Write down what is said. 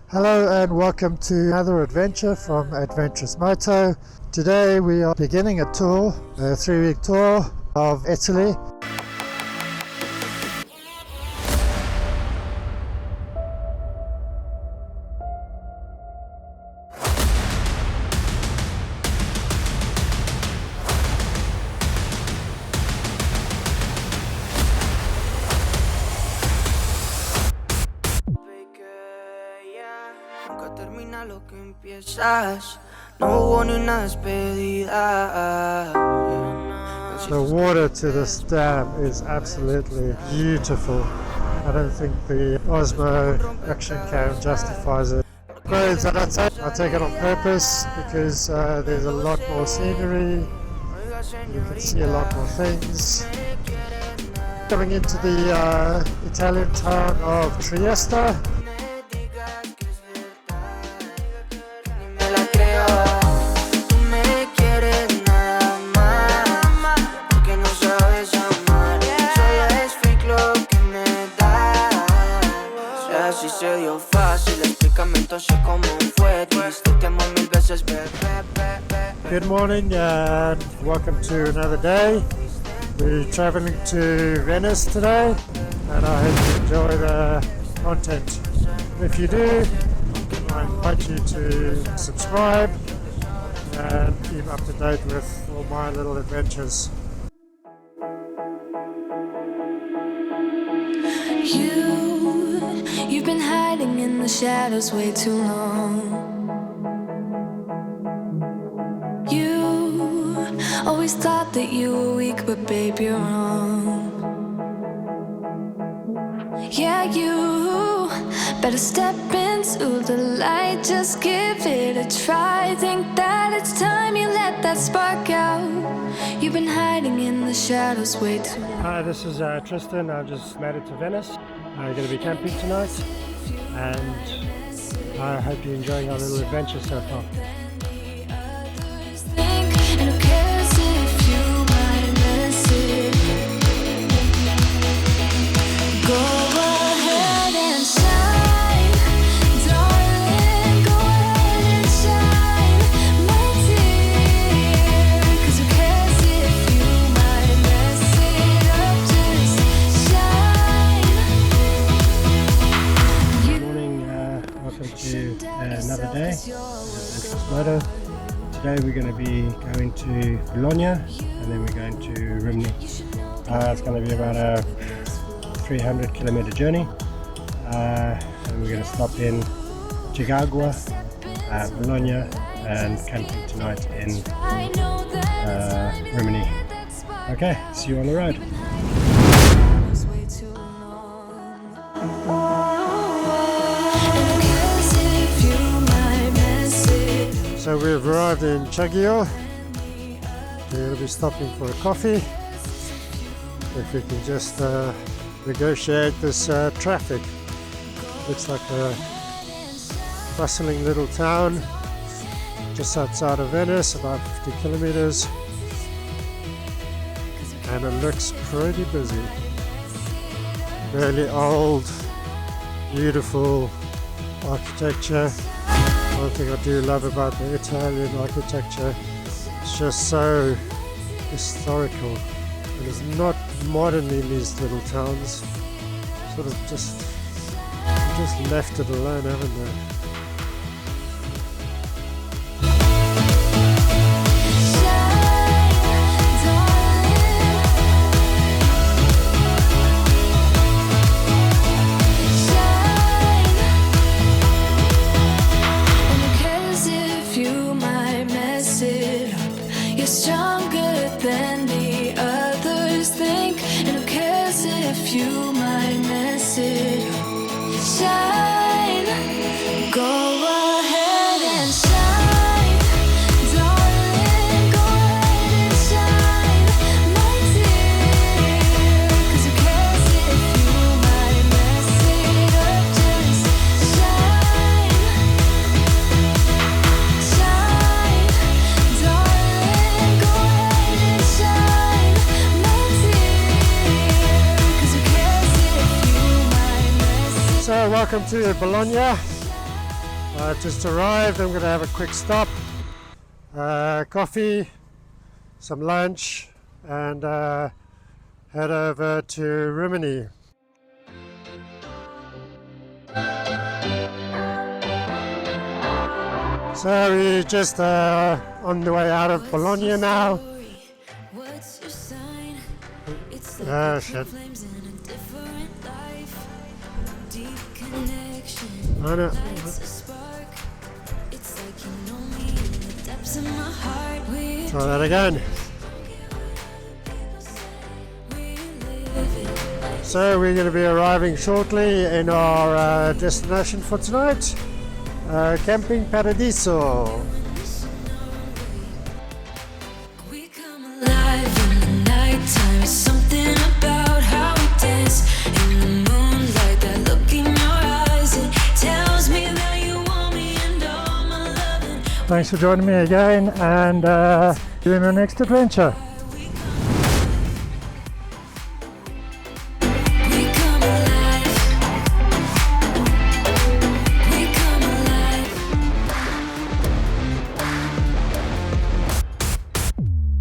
Hello and welcome to another adventure from AdvenTrisMoto. Today we are beginning a tour, a 3-week tour of Italy. The water to this dam is absolutely beautiful. I don't think the Osmo action cam justifies it. Roads I don't take it on purpose because there's a lot more scenery. You can see a lot more things. Coming into the Italian town of Trieste. Good morning and welcome to another day. We're traveling to Venice today and I hope you enjoy the content. If you do, I invite you to subscribe and keep up to date with all my little adventures. You've been hiding in the shadows way too long. You always thought that you were weak, but babe, you're wrong. Yeah, you better step into the light, just give it a try. Think that it's time you let that spark out. You've been hiding in the shadows way too long. Hi, this is Tristan. I just made it to Venice. I'm going to be camping tonight and I hope you're enjoying our little adventure so far. Another day, AdvenTrisMoto. Today we're going to be going to Bologna and then we're going to Rimini. It's going to be about a 300 kilometer journey and we're going to stop in Chioggia, Bologna and camping tonight in Rimini. Okay, see you on the road. So we've arrived in Chioggia. We're going to be stopping for a coffee. If we can just negotiate this traffic. Looks like a bustling little town just outside of Venice, about 50 kilometers. And it looks pretty busy. Really old, beautiful architecture. One thing I do love about the Italian architecture, it's just so historical and it's not modern in these little towns. Sort of just left it alone, haven't they? You might mess it up. Shine, go ahead and shine, darling, go ahead and shine, my dear. 'Cause who cares if you might mess it up? Just shine, shine, darling, go ahead and shine, my dear. So welcome to Bologna. Just arrived. I'm going to have a quick stop, coffee, some lunch, and head over to Rimini. So we're just on the way out of Bologna now. Oh shit. Oh no. Try that again. So we're going to be arriving shortly in our destination for tonight, Camping Paradiso. We come alive in the nighttime. It's something about how we dance in the moonlight. That look in your eyes, it tells me that you want me and all my loving. Thanks for joining me again, and see you in the next adventure.